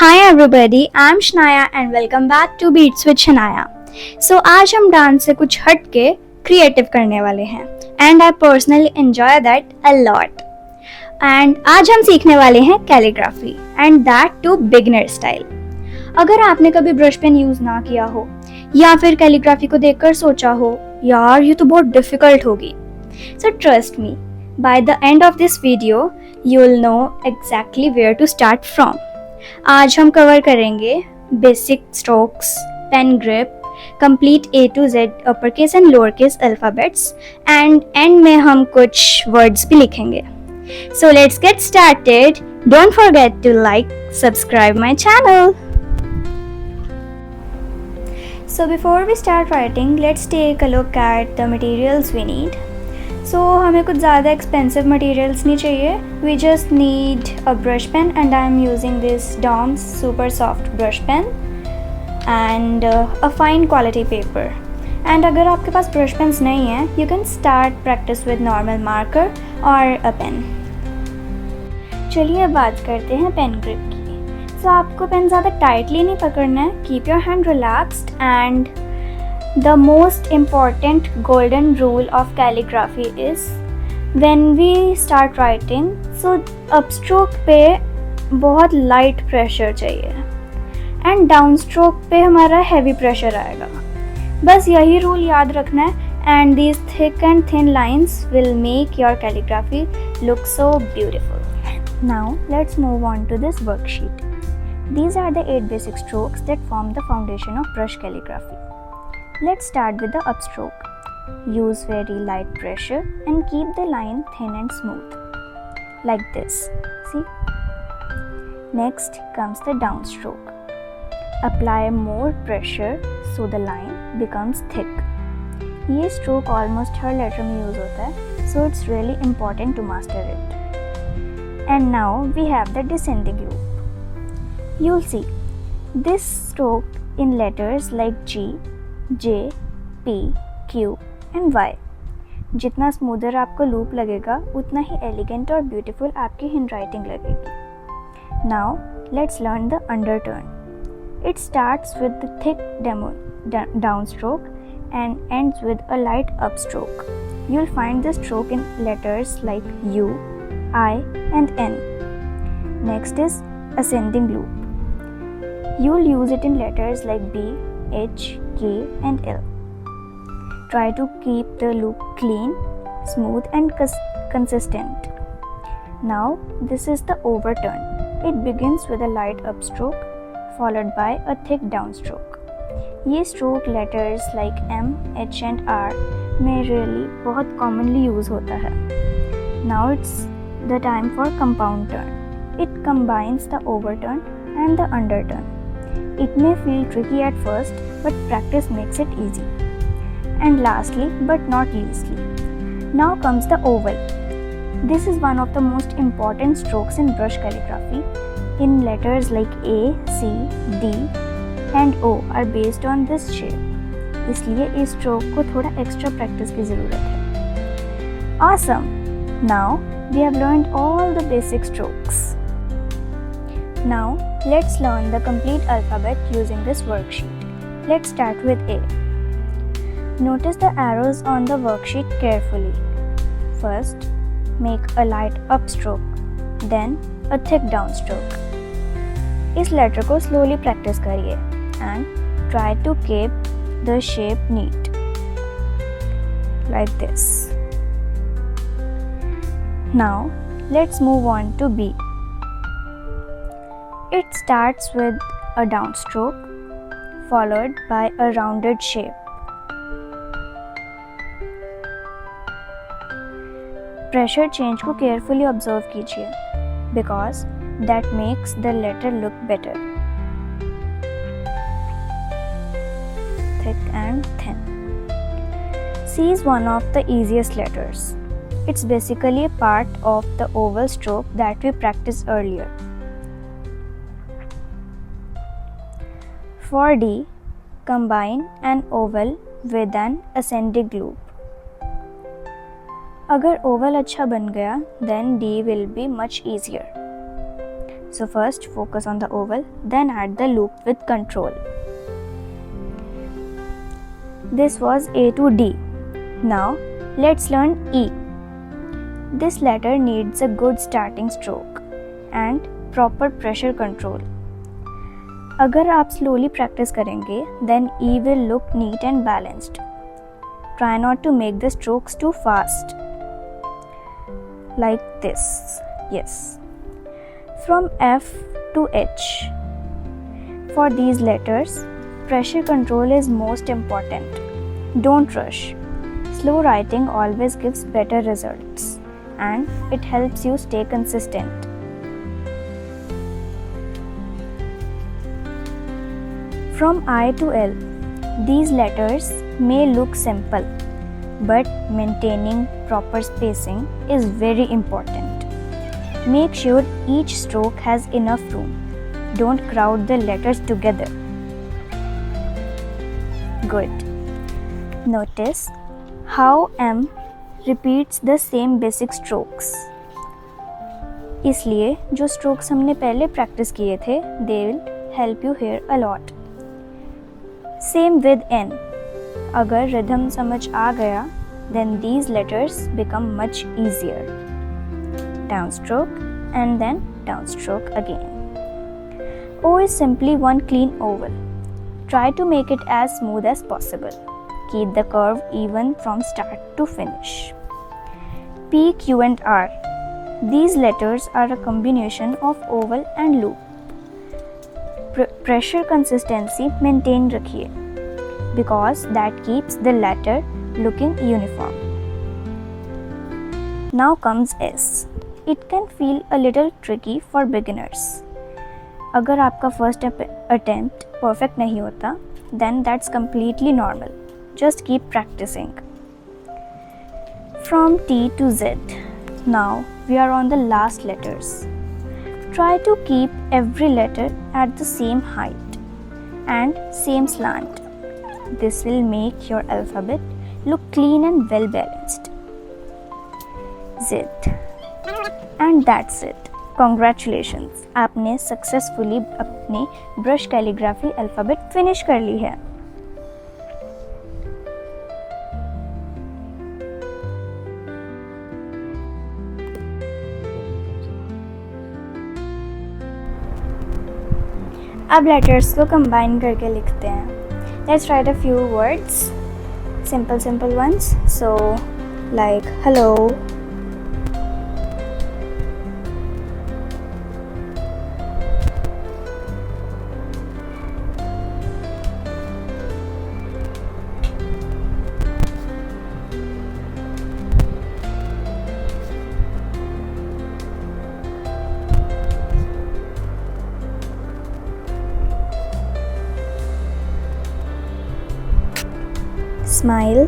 Hi everybody, I'm Shanaya and welcome back to Beats with Shanaya. So आज हम dance से कुछ हट के क्रिएटिव करने वाले हैं and I personally enjoy that a lot. And आज हम सीखने वाले हैं calligraphy and that too beginner style. अगर आपने कभी ब्रश पेन यूज ना किया हो या फिर कैलीग्राफी को देखकर सोचा हो यार ये तो बहुत डिफिकल्ट होगी, so trust me, by the end of this video you will know exactly where to start from. आज हम कवर करेंगे basic strokes, pen grip, complete A to Z upper case and lower case alphabets and end में हम कुछ words भी लिखेंगे. So let's get started. Don't forget to like, subscribe my channel. So before we start writing, let's take a look at the materials we need. So हमें कुछ ज़्यादा expensive materials नहीं चाहिए. We just need a brush pen and I am using this DOMS super soft brush pen and a fine quality paper. And अगर आपके पास brush pens नहीं है, you can start practice with normal marker or a pen. चलिए बात करते हैं pen grip की. So आपको पेन ज़्यादा टाइटली नहीं पकड़ना है. Keep your hand relaxed and the most important golden rule of calligraphy is when we start writing, so upstroke पे बहुत light pressure चाहिए and downstroke पे हमारा heavy pressure आएगा. बस यही rule याद रखना है and these thick and thin lines will make your calligraphy look so beautiful. Now let's move on to this worksheet. These are the 8 basic strokes that form the foundation of brush calligraphy. Let's start with the upstroke. Use very light pressure and keep the line thin and smooth. Like this. See? Next comes the downstroke. Apply more pressure so the line becomes thick. ये stroke almost हर letter में use होता है, so it's really important to master it. And now we have the descending loop. You'll see this stroke in letters like G, J, P, Q and Y. जितना smoother आपको loop लगेगा उतना ही elegant और beautiful आपकी handwriting लगेगी. Now let's learn the underturn. It starts with the thick down stroke and ends with a light up stroke. You will find the stroke in letters like U, I and N. Next is ascending loop. You will use it in letters like B, H, K and L. Try to keep the loop clean, smooth and consistent. Now this is the overturn. It begins with a light upstroke followed by a thick downstroke. ये stroke letters like M, H and R में really बहुत commonly use होता है. Now it's the time for compound turn. It combines the overturn and the underturn. It may feel tricky at first, but practice makes it easy. And lastly, but not leastly, now comes the oval. This is one of the most important strokes in brush calligraphy. In letters like A, C, D and O are based on this shape. इसलिए इस stroke को थोड़ा extra practice की ज़रूरत है. Awesome! Now we have learned all the basic strokes. Now let's learn the complete alphabet using this worksheet. Let's start with A. Notice the arrows on the worksheet carefully. First, make a light upstroke, then a thick downstroke. इस letter को slowly practice करिए and try to keep the shape neat. Like this. Now let's move on to B. It starts with a downstroke followed by a rounded shape. Pressure change को carefully observe कीजिए because that makes the letter look better. Thick and thin. C is one of the easiest letters. It's basically a part of the oval stroke that we practiced earlier. For D, combine an oval with an ascending loop. अगर oval अच्छा बन गया, then D will be much easier. So first focus on the oval, then add the loop with control. This was A to D. Now let's learn E. This letter needs a good starting stroke and proper pressure control. अगर आप slowly practice करेंगे, then E will look neat and balanced. Try not to make the strokes too fast. Like this. Yes. From F to H. For these letters, pressure control is most important. Don't rush. Slow writing always gives better results, and it helps you stay consistent. From I to L, these letters may look simple, but maintaining proper spacing is very important. Make sure each stroke has enough room. Don't crowd the letters together. Good. Notice how M repeats the same basic strokes. इसलिए जो strokes हमने पहले practice किए थे, they will help you here a lot. Same with N. अगर rhythm समझ आ गया, then these letters become much easier. Downstroke and then downstroke again. O is simply one clean oval. Try to make it as smooth as possible. Keep the curve even from start to finish. P, Q and R. These letters are a combination of oval and loop. Pressure consistency maintain रखिए, because that keeps the letter looking uniform. Now comes S. It can feel a little tricky for beginners. अगर आपका first attempt perfect नहीं होता, then that's completely normal. Just keep practicing. From T to Z. Now we are on the last letters. Try to keep every letter at the same height and same slant. This will make your alphabet look clean and well balanced. Z. And that's it. Congratulations! आपने successfully अपनी brush calligraphy alphabet finish कर ली है. अब letters को combine करके लिखते हैं. Let's write a few words, simple ones. So, like hello. Smile.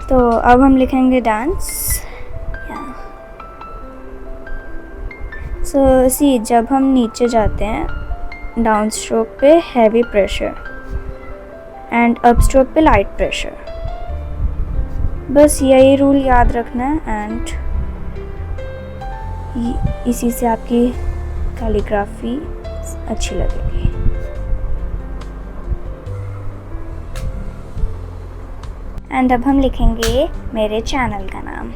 तो अब हम लिखेंगे डांस. सो सी, जब हम नीचे जाते हैं डाउन स्ट्रोक पे heavy pressure and up stroke पे लाइट प्रेशर. बस यही रूल याद रखना है एंड इसी से आपकी कैलीग्राफी अच्छी लगेगी. एंड अब हम लिखेंगे मेरे चैनल का नाम,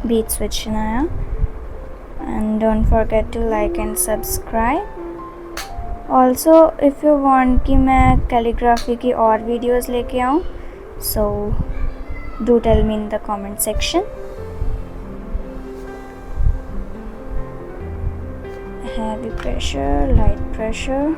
बीट स्विच नया. And don't forget to like and subscribe. Also, if you want कि मैं calligraphy की और videos लेके आऊँ, so do tell me in the comment section. Heavy pressure, light pressure.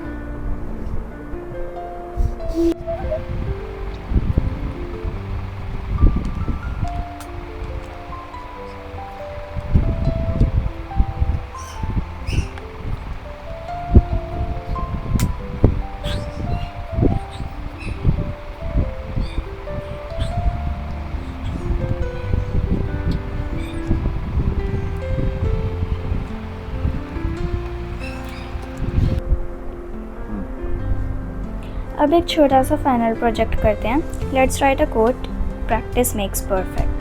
अब एक छोटा सा फाइनल प्रोजेक्ट करते हैं. Let's write a quote, practice makes perfect.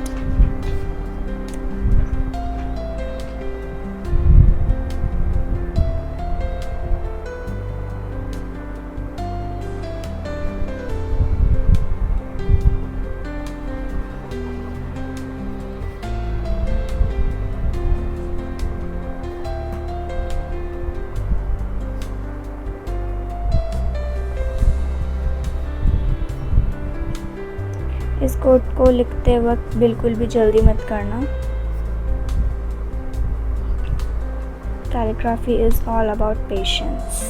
इस कोड को लिखते वक्त बिल्कुल भी जल्दी मत करना. Calligraphy is all about patience.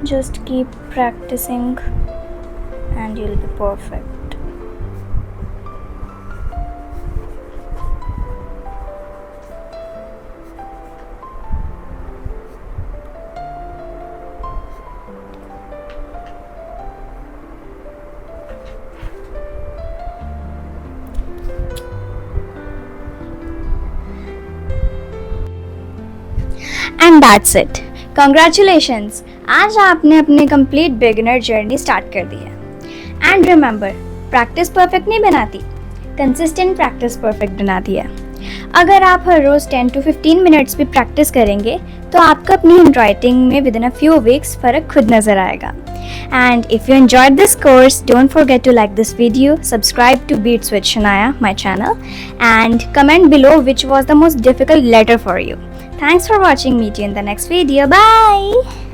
Just keep practicing and you'll be perfect. And that's it. Congratulations! आज आपने अपने कंप्लीट बिगिनर जर्नी स्टार्ट कर दी है. एंड रिमेंबर, प्रैक्टिस परफेक्ट नहीं बनाती, कंसिस्टेंट प्रैक्टिस परफेक्ट बनाती है. अगर आप हर रोज़ 10 to 15 मिनट्स भी प्रैक्टिस करेंगे तो आपको अपनी हैंड राइटिंग में with in a few weeks फ़र्क खुद नज़र आएगा. And if you enjoyed this course, don't forget to like this video, subscribe to Beats with Shania, my channel, and comment below which was the most difficult letter for you. Thanks for watching. Meet you in the next video. Bye!